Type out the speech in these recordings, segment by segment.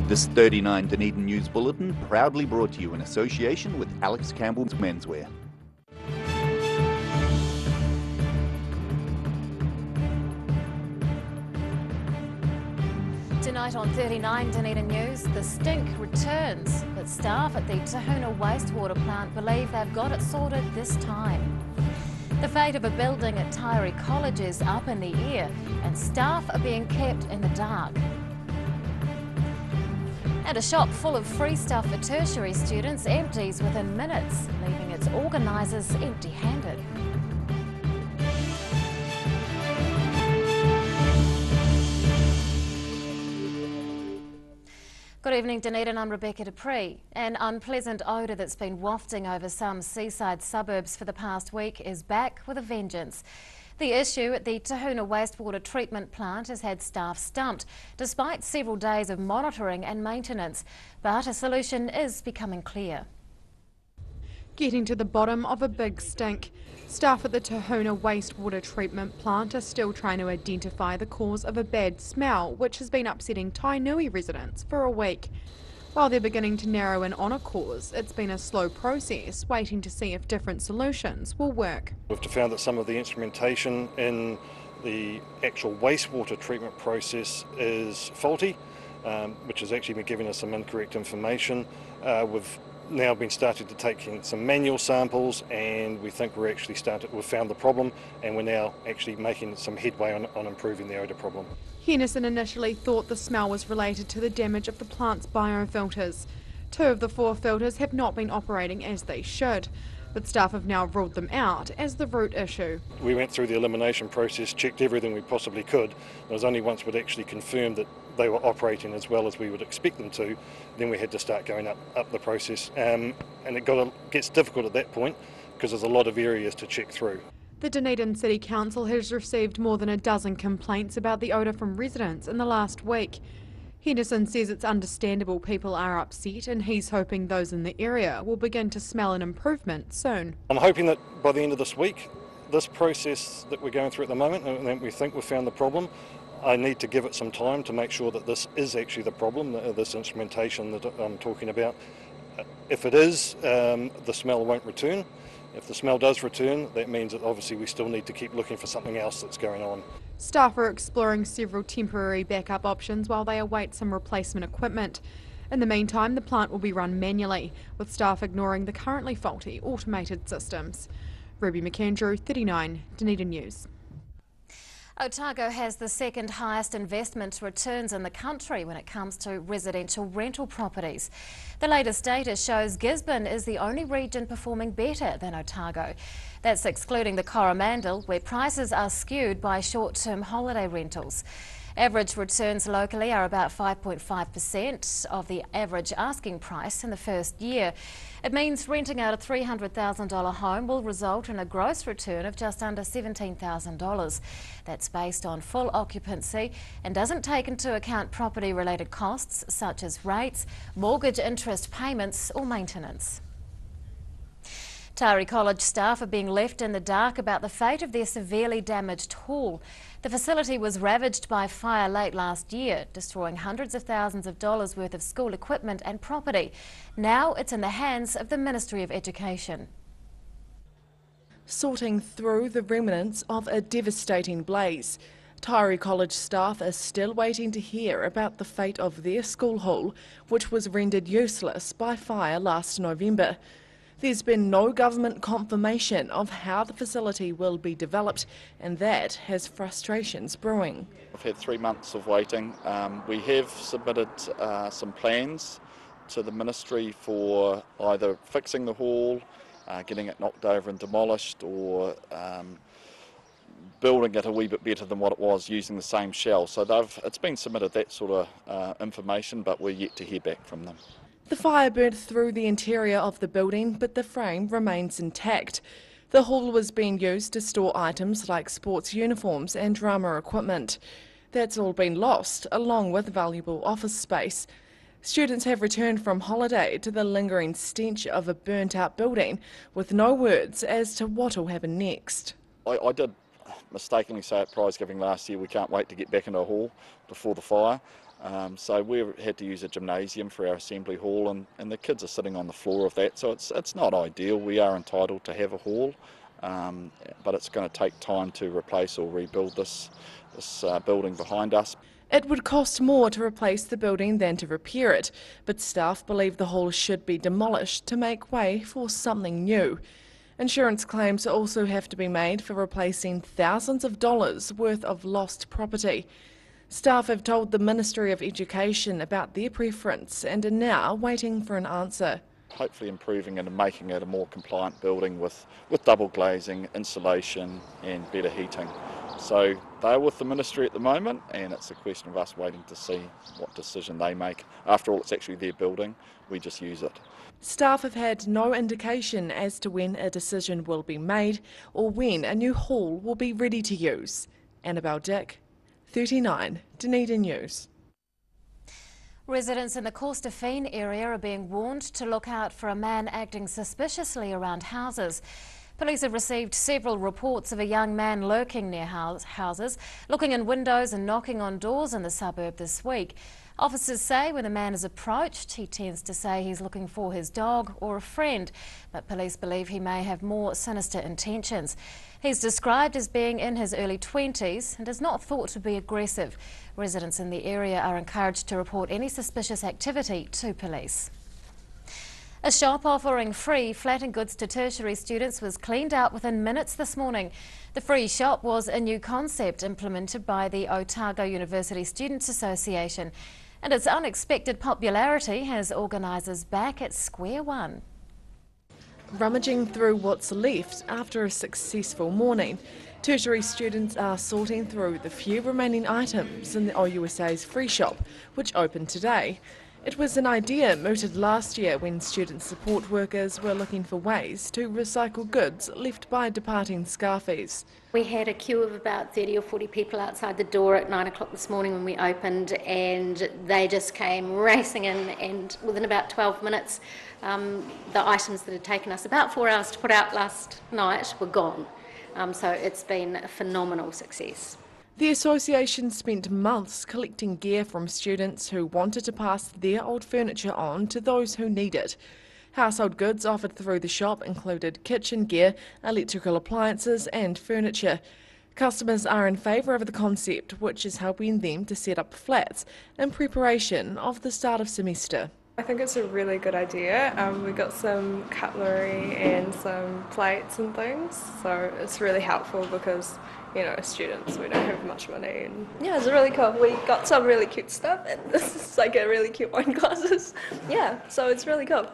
This 39 Dunedin News Bulletin proudly brought to you in association with Alex Campbell's Menswear. Tonight on 39 Dunedin News, the stink returns, but staff at the Tahuna wastewater plant believe they've got it sorted this time. The fate of a building at Tyree College is up in the air, and staff are being kept in the dark. And a shop full of free stuff for tertiary students empties within minutes, leaving its organisers empty-handed. Good evening, Dunedin. I'm Rebecca Dupree. An unpleasant odour that's been wafting over some seaside suburbs for the past week is back with a vengeance. The issue at the Tahuna wastewater treatment plant has had staff stumped, despite several days of monitoring and maintenance. But a solution is becoming clear. Getting to the bottom of a big stink. Staff at the Tahuna wastewater treatment plant are still trying to identify the cause of a bad smell which has been upsetting Tainui residents for a week. While they're beginning to narrow in on a cause, it's been a slow process, waiting to see if different solutions will work. We've found that some of the instrumentation in the actual wastewater treatment process is faulty, which has actually been giving us some incorrect information. We've now been starting to take some manual samples, and we think we've found the problem, and we're now actually making some headway on improving the odour problem. Henderson initially thought the smell was related to the damage of the plant's biofilters. 2 of the 4 filters have not been operating as they should, but staff have now ruled them out as the root issue. We went through the elimination process, checked everything we possibly could. It was only once we'd actually confirmed that they were operating as well as we would expect them to, then we had to start going up the process. And it gets difficult at that point because there's a lot of areas to check through. The Dunedin City Council has received more than a dozen complaints about the odour from residents in the last week. Henderson says it's understandable people are upset, and he's hoping those in the area will begin to smell an improvement soon. I'm hoping that by the end of this week, this process that we're going through at the moment, and we think we've found the problem, I need to give it some time to make sure that this is actually the problem, this instrumentation that I'm talking about. If it is, the smell won't return. If the smell does return, that means that obviously we still need to keep looking for something else that's going on. Staff are exploring several temporary backup options while they await some replacement equipment. In the meantime, the plant will be run manually, with staff ignoring the currently faulty automated systems. Ruby McAndrew, 39 Dunedin News. Otago has the second highest investment returns in the country when it comes to residential rental properties. The latest data shows Gisborne is the only region performing better than Otago. That's excluding the Coromandel, where prices are skewed by short-term holiday rentals. Average returns locally are about 5.5% of the average asking price in the first year. It means renting out a $300,000 home will result in a gross return of just under $17,000. That's based on full occupancy and doesn't take into account property-related costs such as rates, mortgage interest payments or maintenance. Tyree College staff are being left in the dark about the fate of their severely damaged hall. The facility was ravaged by fire late last year, destroying hundreds of thousands of dollars worth of school equipment and property. Now it's in the hands of the Ministry of Education. Sorting through the remnants of a devastating blaze, Tyree College staff are still waiting to hear about the fate of their school hall, which was rendered useless by fire last November. There's been no government confirmation of how the facility will be developed, and that has frustrations brewing. We've had 3 months of waiting. We have submitted some plans to the Ministry for either fixing the hall, getting it knocked over and demolished, or building it a wee bit better than what it was using the same shell. So it's been submitted, that sort of information, but we're yet to hear back from them. The fire burnt through the interior of the building, but the frame remains intact. The hall was being used to store items like sports uniforms and drama equipment. That's all been lost, along with valuable office space. Students have returned from holiday to the lingering stench of a burnt-out building, with no words as to what will happen next. I did mistakenly say at prize giving last year we can't wait to get back into a hall before the fire. So we've had to use a gymnasium for our assembly hall, and the kids are sitting on the floor of that, so it's not ideal. We are entitled to have a hall, but it's going to take time to replace or rebuild this building behind us. It would cost more to replace the building than to repair it, but staff believe the hall should be demolished to make way for something new. Insurance claims also have to be made for replacing thousands of dollars worth of lost property. Staff have told the Ministry of Education about their preference and are now waiting for an answer. Hopefully improving it and making it a more compliant building with double glazing, insulation and better heating. So they're with the Ministry at the moment, and it's a question of us waiting to see what decision they make. After all, it's actually their building, we just use it. Staff have had no indication as to when a decision will be made or when a new hall will be ready to use. Annabelle Dick, 39 Dunedin News. Residents in the Corstorphine area are being warned to look out for a man acting suspiciously around houses. Police have received several reports of a young man lurking near houses, looking in windows and knocking on doors in the suburb this week. Officers say when a man is approached, he tends to say he's looking for his dog or a friend, but police believe he may have more sinister intentions. He's described as being in his early 20s and is not thought to be aggressive. Residents in the area are encouraged to report any suspicious activity to police. A shop offering free flattened goods to tertiary students was cleaned out within minutes this morning. The free shop was a new concept implemented by the Otago University Students Association, and its unexpected popularity has organisers back at square one. Rummaging through what's left after a successful morning, tertiary students are sorting through the few remaining items in the OUSA's free shop, which opened today. It was an idea mooted last year when student support workers were looking for ways to recycle goods left by departing Scarfies. We had a queue of about 30 or 40 people outside the door at 9 o'clock this morning when we opened, and they just came racing in, and within about 12 minutes the items that had taken us about 4 hours to put out last night were gone. So it's been a phenomenal success. The association spent months collecting gear from students who wanted to pass their old furniture on to those who need it. Household goods offered through the shop included kitchen gear, electrical appliances and furniture. Customers are in favour of the concept, which is helping them to set up flats in preparation of the start of semester. I think it's a really good idea. We got some cutlery and some plates and things, so it's really helpful because, you know, as students we don't have much money, and yeah, it's really cool. We got some really cute stuff, and this is like a really cute wine glasses. Yeah, so it's really cool.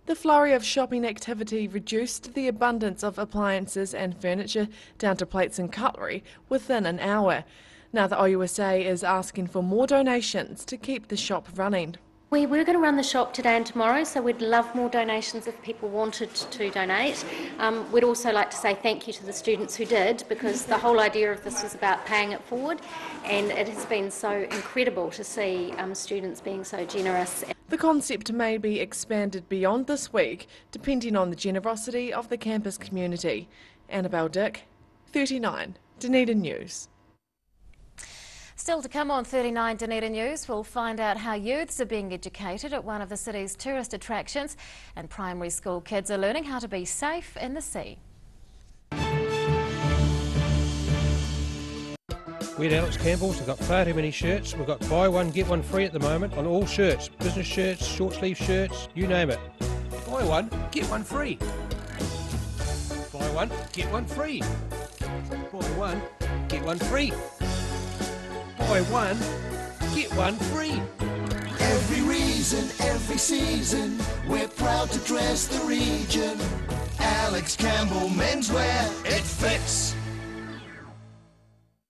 The flurry of shopping activity reduced the abundance of appliances and furniture down to plates and cutlery within an hour. Now the OUSA is asking for more donations to keep the shop running. We were going to run the shop today and tomorrow, so we'd love more donations if people wanted to donate. We'd also like to say thank you to the students who did, because the whole idea of this was about paying it forward, and it has been so incredible to see students being so generous. The concept may be expanded beyond this week, depending on the generosity of the campus community. Annabelle Dick, 39 Dunedin News. Still to come on 39 Dunedin News, we'll find out how youths are being educated at one of the city's tourist attractions, and primary school kids are learning how to be safe in the sea. We're at Alex Campbell's. We've got far too many shirts. We've got buy one, get one free at the moment on all shirts. Business shirts, short sleeve shirts, you name it. Buy one, get one free. Buy one, get one free. Buy one, get one free. Buy one, get one free. Every reason, every season, we're proud to dress the region. Alex Campbell Menswear, it fits.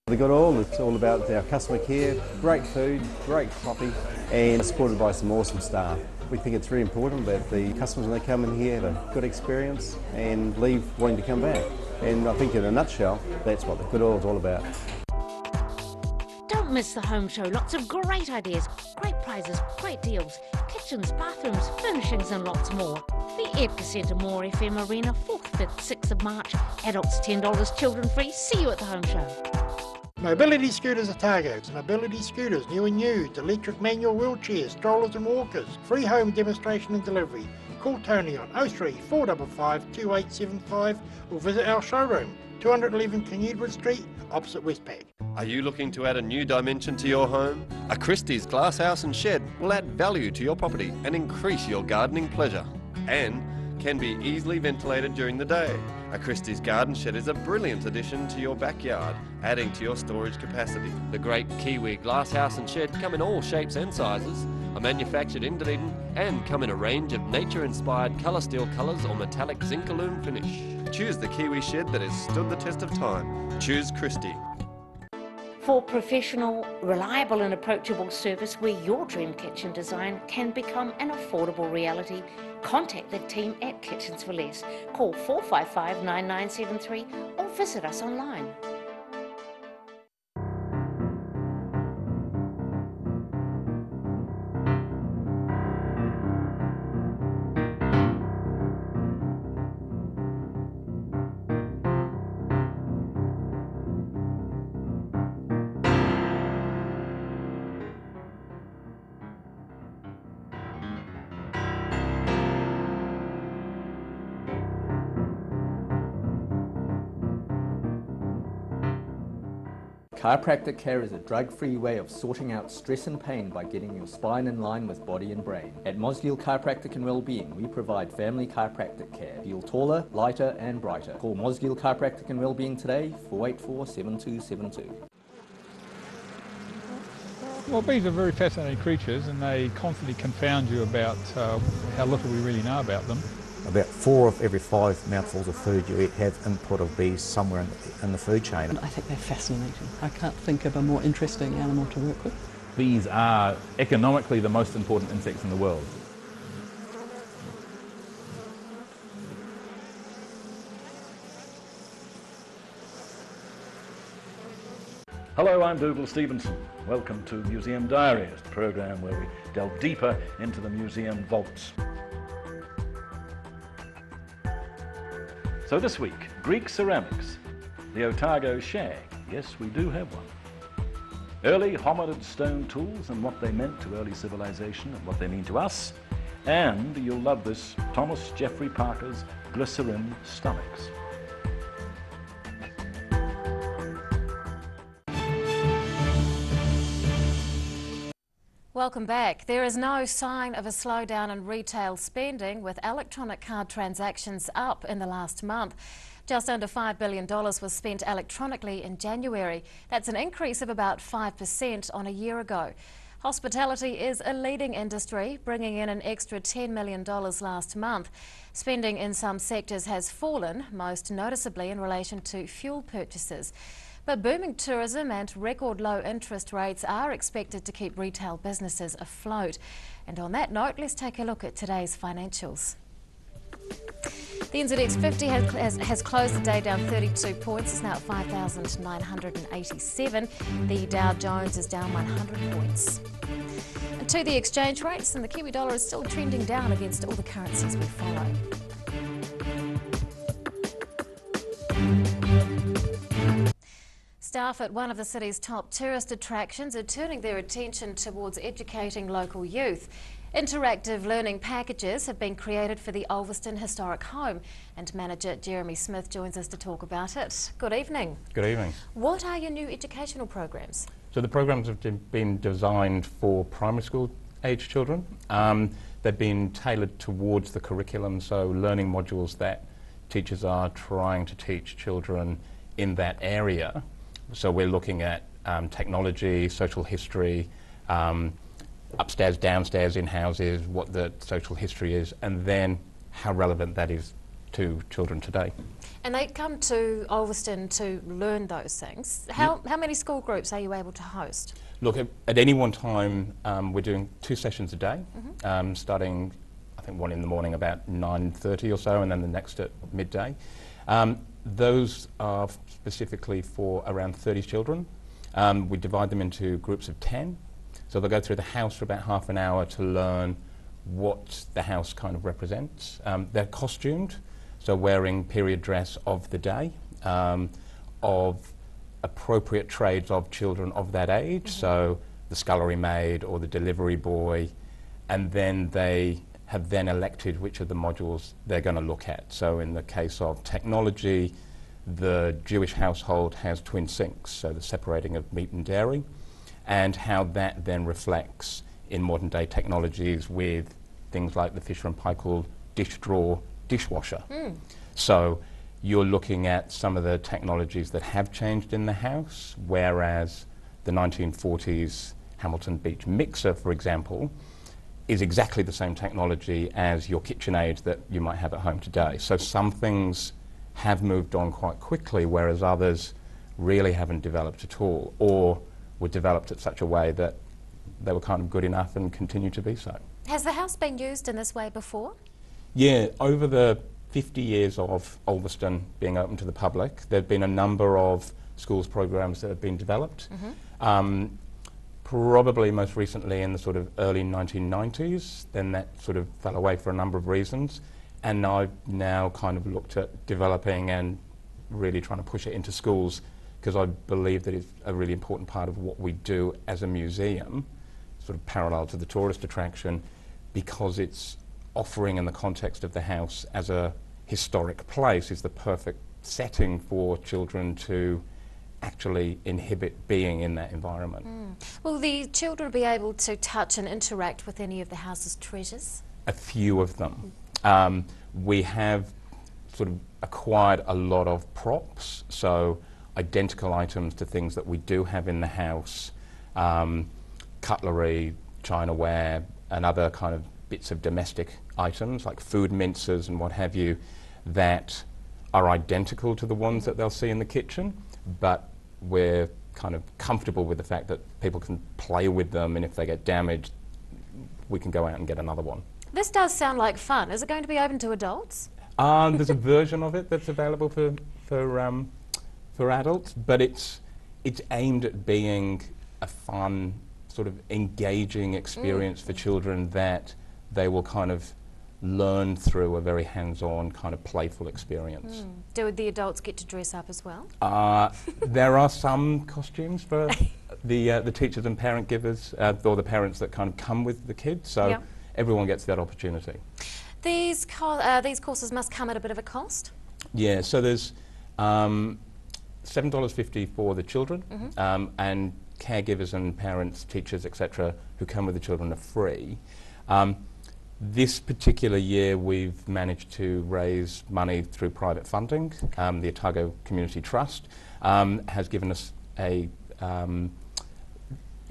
They got all. It's all about our customer care, great food, great coffee, and supported by some awesome staff. We think it's really important that the customers, when they come in here, have a good experience and leave wanting to come back. And I think in a nutshell, that's what the Good Oil is all about. Don't miss the home show. Lots of great ideas, great prizes, great deals, kitchens, bathrooms, furnishings and lots more. The Epicentre More FM Arena, 4th, 5th, 6th of March. Adults $10, children free. See you at the home show. Mobility Scooters Otago. Mobility scooters, new and used, electric manual wheelchairs, strollers and walkers. Free home demonstration and delivery. Call Tony on 03 455 2875 or visit our showroom, 211 Canudwood Street, opposite Westpac. Are you looking to add a new dimension to your home? A Christie's glasshouse and shed will add value to your property and increase your gardening pleasure, and can be easily ventilated during the day. A Christie's garden shed is a brilliant addition to your backyard, adding to your storage capacity. The great Kiwi glasshouse and shed come in all shapes and sizes, are manufactured in Dunedin, and come in a range of nature-inspired colour steel colours or metallic zinc-alume finish. Choose the Kiwi shed that has stood the test of time. Choose Christie. For professional, reliable and approachable service where your dream kitchen design can become an affordable reality, contact the team at Kitchens for Less. Call 455 9973 or visit us online. Chiropractic care is a drug-free way of sorting out stress and pain by getting your spine in line with body and brain. At Mosgiel Chiropractic and Wellbeing, we provide family chiropractic care. Feel taller, lighter and brighter. Call Mosgiel Chiropractic and Wellbeing today, 484-7272. Well, bees are very fascinating creatures and they constantly confound you about how little we really know about them. About 4 of every 5 mouthfuls of food you eat have input of bees somewhere in the food chain. I think they're fascinating. I can't think of a more interesting animal to work with. Bees are economically the most important insects in the world. Hello, I'm Dougal Stevenson. Welcome to Museum Diaries, the programme where we delve deeper into the museum vaults. So this week, Greek ceramics, the Otago shag. Yes, we do have one. Early hominid stone tools and what they meant to early civilization and what they mean to us. And you'll love this, Thomas Jeffrey Parker's glycerin stomachs. Welcome back. There is no sign of a slowdown in retail spending, with electronic card transactions up in the last month. Just under $5 billion was spent electronically in January. That's an increase of about 5% on a year ago. Hospitality is a leading industry, bringing in an extra $10 million last month. Spending in some sectors has fallen, most noticeably in relation to fuel purchases. But booming tourism and record low interest rates are expected to keep retail businesses afloat. And on that note, let's take a look at today's financials. The NZX 50 has closed the day down 32 points. It's now at 5,987. The Dow Jones is down 100 points. And to the exchange rates, and the Kiwi dollar is still trending down against all the currencies we follow. Staff at one of the city's top tourist attractions are turning their attention towards educating local youth. Interactive learning packages have been created for the Ulverston Historic Home, and manager Jeremy Smith joins us to talk about it. Good evening. Good evening. What are your new educational programs? So the programs have been designed for primary school age children. They've been tailored towards the curriculum, so learning modules that teachers are trying to teach children in that area. So we're looking at technology, social history, upstairs, downstairs in houses, what the social history is, and then how relevant that is to children today. And they come to Ulverston to learn those things. How many school groups are you able to host? Look, at any one time, we're doing 2 sessions a day, starting, I think, one in the morning about 9:30 or so, and then the next at midday. Those are specifically for around 30 children. We divide them into groups of 10. So they'll go through the house for about half an hour to learn what the house kind of represents. They're costumed, so wearing period dress of the day, of appropriate trades of children of that age, so the scullery maid or the delivery boy, and then they have then elected which of the modules they're going to look at. So in the case of technology, the Jewish household has twin sinks, so the separating of meat and dairy, and how that then reflects in modern day technologies with things like the Fisher & Paykel dish drawer dishwasher. So you're looking at some of the technologies that have changed in the house, whereas the 1940s Hamilton Beach mixer, for example, is exactly the same technology as your KitchenAid that you might have at home today. So some things have moved on quite quickly, whereas others really haven't developed at all, or were developed at such a way that they were kind of good enough and continue to be so. Has the house been used in this way before? Yeah, over the 50 years of Ulverston being open to the public, there have been a number of schools programs that have been developed. Probably most recently in the sort of early 1990s, then that sort of fell away for a number of reasons, and I've now kind of looked at developing and really trying to push it into schools, because I believe that it's a really important part of what we do as a museum, sort of parallel to the tourist attraction, because it's offering in the context of the house as a historic place is the perfect setting for children to actually inhibit being in that environment. Will the children be able to touch and interact with any of the house's treasures? A few of them. We have sort of acquired a lot of props, so identical items to things that we do have in the house, cutlery, chinaware, and other kind of bits of domestic items like food mincers and what have you that are identical to the ones that they'll see in the kitchen, but we're kind of comfortable with the fact that people can play with them, and if they get damaged, we can go out and get another one. This does sound like fun. Is it going to be open to adults? There's a version of it that's available for adults, but it's aimed at being a fun, sort of engaging experience for children that they will kind of learn through a very hands-on, kind of playful experience. Do the adults get to dress up as well? There are some costumes for the teachers and parent givers, or the parents that kind of come with the kids, so everyone gets that opportunity. These courses must come at a bit of a cost? Yeah, so there's $7.50 for the children, and caregivers and parents, teachers, etc., who come with the children are free. This particular year we've managed to raise money through private funding. The Otago Community Trust has given us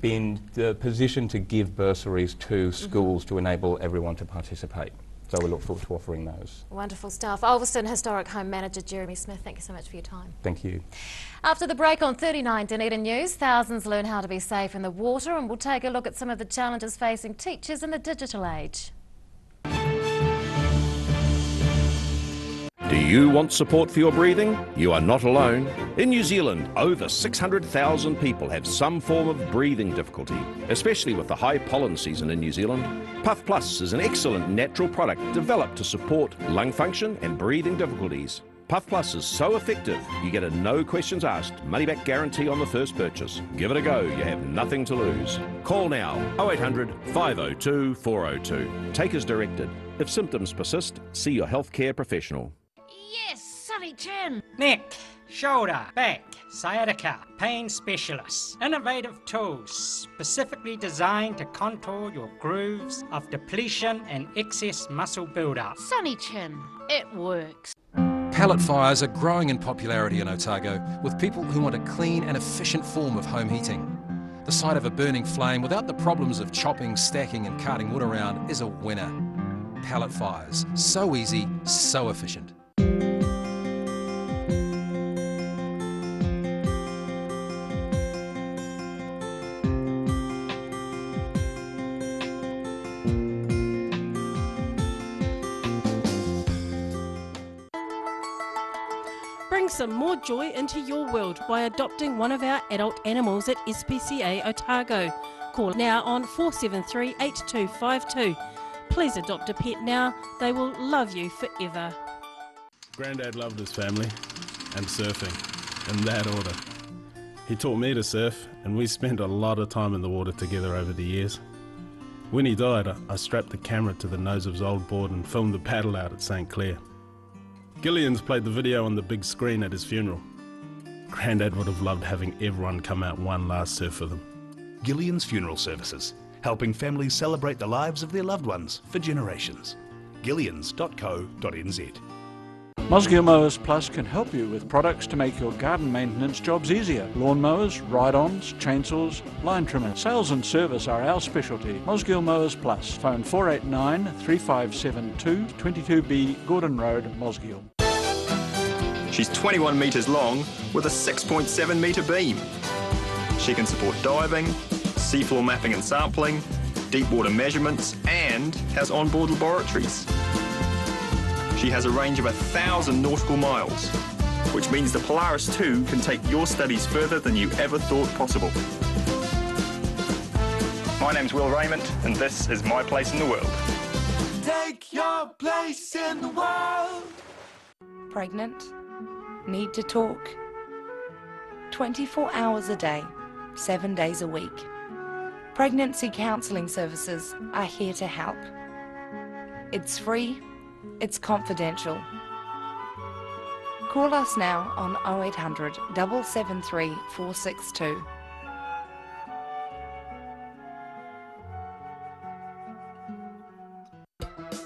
been the position to give bursaries to schools to enable everyone to participate. So we look forward to offering those. Wonderful stuff. Ulverston Historic Home Manager Jeremy Smith, thank you so much for your time. Thank you. After the break on 39 Dunedin News, thousands learn how to be safe in the water, and we'll take a look at some of the challenges facing teachers in the digital age. Do you want support for your breathing? You are not alone. In New Zealand, over 600,000 people have some form of breathing difficulty, especially with the high pollen season in New Zealand. Puff Plus is an excellent natural product developed to support lung function and breathing difficulties. Puff Plus is so effective, you get a no questions asked, money-back guarantee on the first purchase. Give it a go, you have nothing to lose. Call now, 0800 502 402. Take as directed. If symptoms persist, see your healthcare professional. Yes, Sonny Chin. Neck, shoulder, back, sciatica, pain specialists. Innovative tools specifically designed to contour your grooves of depletion and excess muscle buildup. Sonny Chin, it works. Pellet fires are growing in popularity in Otago, with people who want a clean and efficient form of home heating. The sight of a burning flame without the problems of chopping, stacking and carting wood around is a winner. Pellet fires, so easy, so efficient. Bring some more joy into your world by adopting one of our adult animals at SPCA Otago. Call now on 473 8252. Please adopt a pet now, they will love you forever. Grandad loved his family and surfing, in that order. He taught me to surf, and we spent a lot of time in the water together over the years. When he died, I strapped the camera to the nose of his old board and filmed the paddle out at St. Clair. Gillian's played the video on the big screen at his funeral. Grandad would have loved having everyone come out one last surf with him. Gillian's Funeral Services, helping families celebrate the lives of their loved ones for generations. Gillians.co.nz. Mosgiel Mowers Plus can help you with products to make your garden maintenance jobs easier. Lawn mowers, ride-ons, chainsaws, line trimmers. Sales and service are our specialty. Mosgiel Mowers Plus. Phone 489 3572 22B Gordon Road, Mosgiel. She's 21 metres long with a 6.7 metre beam. She can support diving, seafloor mapping and sampling, deep water measurements, and has onboard laboratories. She has a range of 1,000 nautical miles, which means the Polaris 2 can take your studies further than you ever thought possible. My name's Will Raymond, and this is My Place in the World. Take your place in the world. Pregnant? Need to talk? 24 hours a day, 7 days a week. Pregnancy counselling services are here to help. It's free, it's confidential. Call us now on 0800 773 462.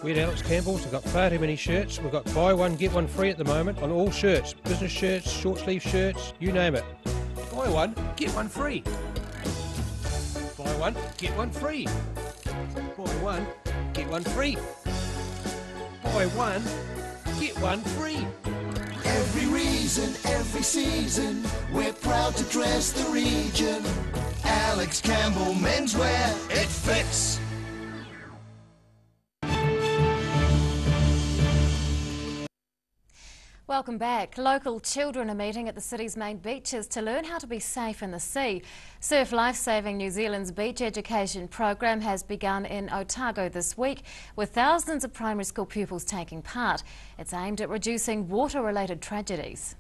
We at Alex Campbell's have got far too many shirts. We've got buy one, get one free at the moment on all shirts. Business shirts, short sleeve shirts, you name it. Buy one, get one free. Buy one, get one free. Buy one, get one free. Buy one, get one free. Every reason, every season, we're proud to dress the region. Alex Campbell Menswear, it fits. Welcome back. Local children are meeting at the city's main beaches to learn how to be safe in the sea. Surf Lifesaving New Zealand's beach education program has begun in Otago this week, with thousands of primary school pupils taking part. It's aimed at reducing water-related tragedies.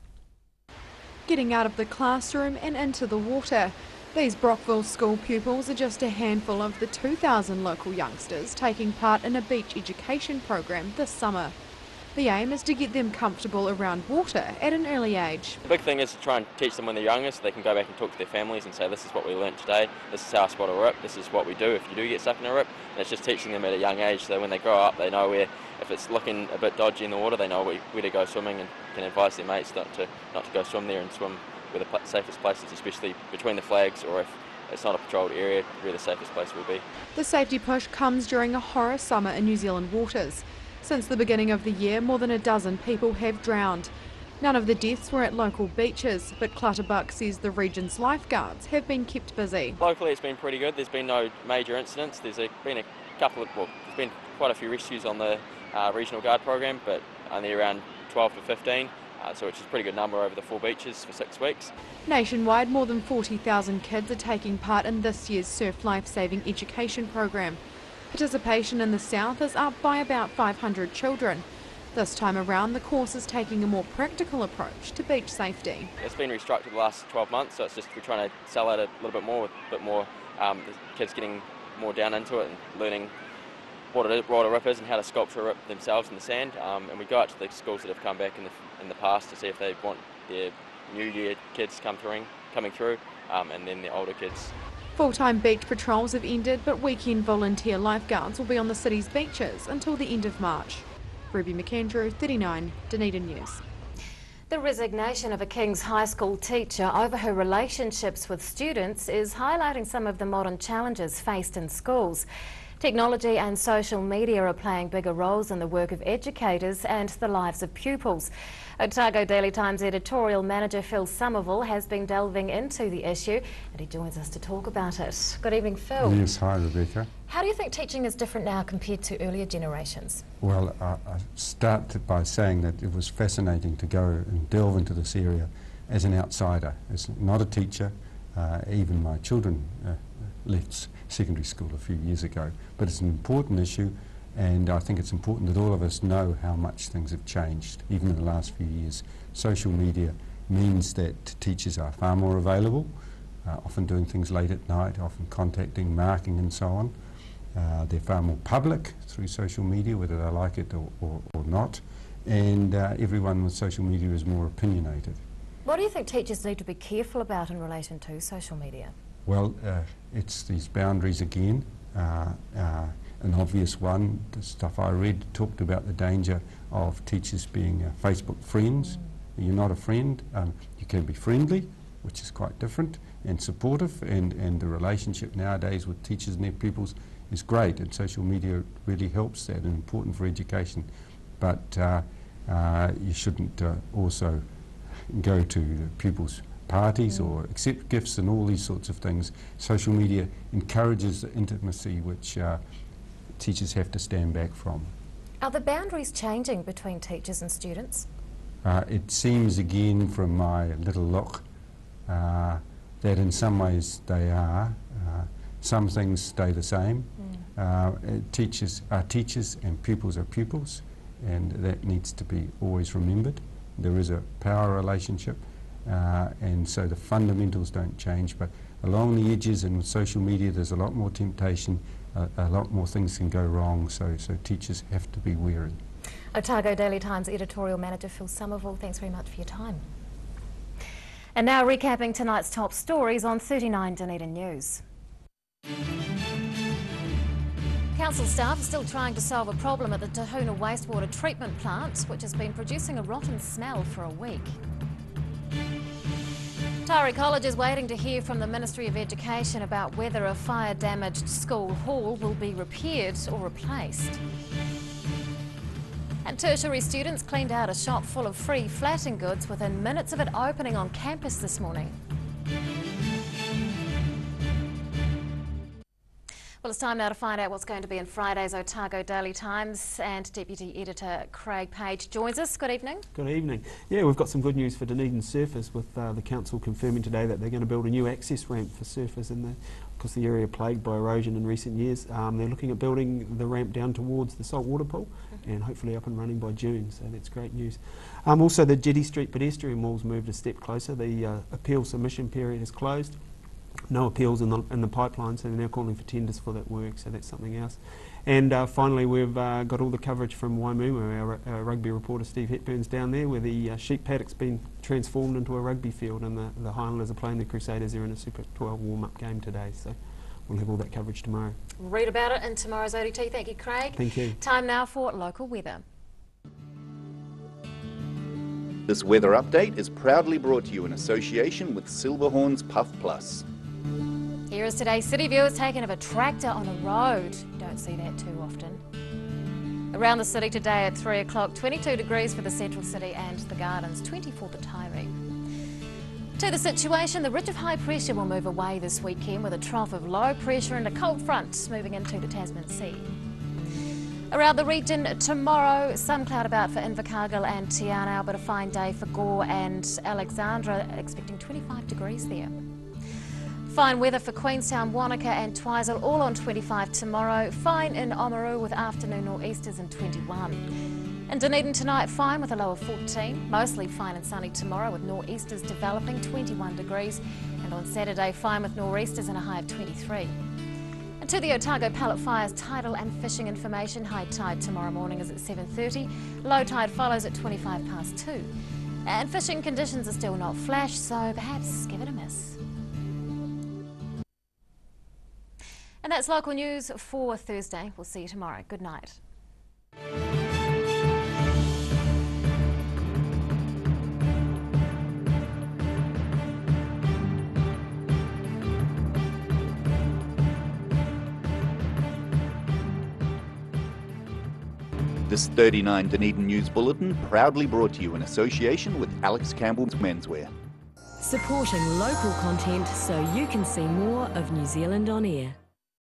Getting out of the classroom and into the water. These Brockville school pupils are just a handful of the 2,000 local youngsters taking part in a beach education program this summer. The aim is to get them comfortable around water at an early age. The big thing is to try and teach them when they're younger so they can go back and talk to their families and say, this is what we learnt today, this is how I spot a rip, this is what we do if you do get stuck in a rip. And it's just teaching them at a young age so when they grow up they know where, if it's looking a bit dodgy in the water, they know where to go swimming and can advise their mates not to go swim there and swim where the safest places, especially between the flags, or if it's not a patrolled area, where the safest place will be. The safety push comes during a horror summer in New Zealand waters. Since the beginning of the year, more than a dozen people have drowned. None of the deaths were at local beaches, but Clutterbuck says the region's lifeguards have been kept busy. Locally it's been pretty good. There's been no major incidents. There's been there's been quite a few rescues on the regional guard program, but only around 12 to 15, so which is a pretty good number over the 4 beaches for 6 weeks. Nationwide, more than 40,000 kids are taking part in this year's Surf Lifesaving education program. Participation in the south is up by about 500 children. This time around, the course is taking a more practical approach to beach safety. It's been restructured the last 12 months, so it's just we're trying to sell out a little bit more, the kids getting more down into it and learning what a rip is and how to sculpture a rip themselves in the sand. And we go out to the schools that have come back in the past to see if they want their new year kids coming through, and then the older kids. Full-time beach patrols have ended, but weekend volunteer lifeguards will be on the city's beaches until the end of March. Ruby McAndrew, 39, Dunedin News. The resignation of a King's High School teacher over her relationships with students is highlighting some of the modern challenges faced in schools. Technology and social media are playing bigger roles in the work of educators and the lives of pupils. Otago Daily Times editorial manager Phil Somerville has been delving into the issue and he joins us to talk about it. Good evening, Phil. Yes, hi Rebecca. How do you think teaching is different now compared to earlier generations? Well, I start by saying that it was fascinating to go and delve into this area as an outsider, as not a teacher. Even my children left secondary school a few years ago, but it's an important issue, and I think it's important that all of us know how much things have changed even in the last few years. Social media means that teachers are far more available, often doing things late at night, often contacting, marking and so on. They're far more public through social media, whether they like it or not, and everyone with social media is more opinionated. What do you think teachers need to be careful about in relation to social media? Well, it's these boundaries again. An obvious one, the stuff I read talked about the danger of teachers being Facebook friends. You're not a friend. You can be friendly, which is quite different, and supportive, and the relationship nowadays with teachers and their pupils is great, and social media really helps that and important for education. But you shouldn't also go to the pupils' parties or accept gifts and all these sorts of things. Social media encourages the intimacy which teachers have to stand back from. Are the boundaries changing between teachers and students? It seems again from my little look that in some ways they are. Some things stay the same. Teachers are teachers and pupils are pupils, and that needs to be always remembered. There is a power relationship, and so the fundamentals don't change, but along the edges and with social media there's a lot more temptation, a lot more things can go wrong, so teachers have to be wary. Otago Daily Times editorial manager Phil Somerville, thanks very much for your time. And now recapping tonight's top stories on 39 Dunedin News. Council staff are still trying to solve a problem at the Tahuna wastewater treatment plant, which has been producing a rotten smell for a week. Taieri College is waiting to hear from the Ministry of Education about whether a fire-damaged school hall will be repaired or replaced. And tertiary students cleaned out a shop full of free flatting goods within minutes of it opening on campus this morning. Well, it's time now to find out what's going to be in Friday's Otago Daily Times, and Deputy Editor Craig Page joins us. Good evening. Good evening. Yeah, we've got some good news for Dunedin surfers, with the council confirming today that they're going to build a new access ramp for surfers because the area plagued by erosion in recent years. They're looking at building the ramp down towards the saltwater pool and hopefully up and running by June, so that's great news. Also, the Jetty Street pedestrian wall's moved a step closer. The appeal submission period has closed. No appeals in the pipeline, so they're now calling for tenders for that work, so that's something else. And finally, we've got all the coverage from Waimumu. Our rugby reporter Steve Hepburn's down there, where the sheep paddock's been transformed into a rugby field, and the Highlanders are playing the Crusaders. They're in a Super 12 warm-up game today, so we'll have all that coverage tomorrow. Read about it in tomorrow's ODT. Thank you, Craig. Thank you. Time now for local weather. This weather update is proudly brought to you in association with Silverhorn's Puff Plus. Here is today's city view. It's taken of a tractor on a road. You don't see that too often. Around the city today at 3 o'clock, 22 degrees for the central city and the gardens, 20 for the Taieri. To the situation, the ridge of high pressure will move away this weekend with a trough of low pressure and a cold front moving into the Tasman Sea. Around the region tomorrow, some cloud about for Invercargill and Te Anau, but a fine day for Gore and Alexandra, expecting 25 degrees there. Fine weather for Queenstown, Wanaka and Twizel, all on 25 tomorrow. Fine in Oamaru with afternoon nor'easters and 21. In Dunedin tonight, fine with a low of 14. Mostly fine and sunny tomorrow with nor'easters developing, 21 degrees. And on Saturday, fine with nor'easters and a high of 23. And to the Otago Pallet Fires tidal and fishing information, high tide tomorrow morning is at 7:30. Low tide follows at 25 past 2. And fishing conditions are still not flash, so perhaps give it a miss. And that's local news for Thursday. We'll see you tomorrow. Good night. This 39 Dunedin News Bulletin proudly brought to you in association with Alex Campbell's Menswear. Supporting local content so you can see more of New Zealand on air.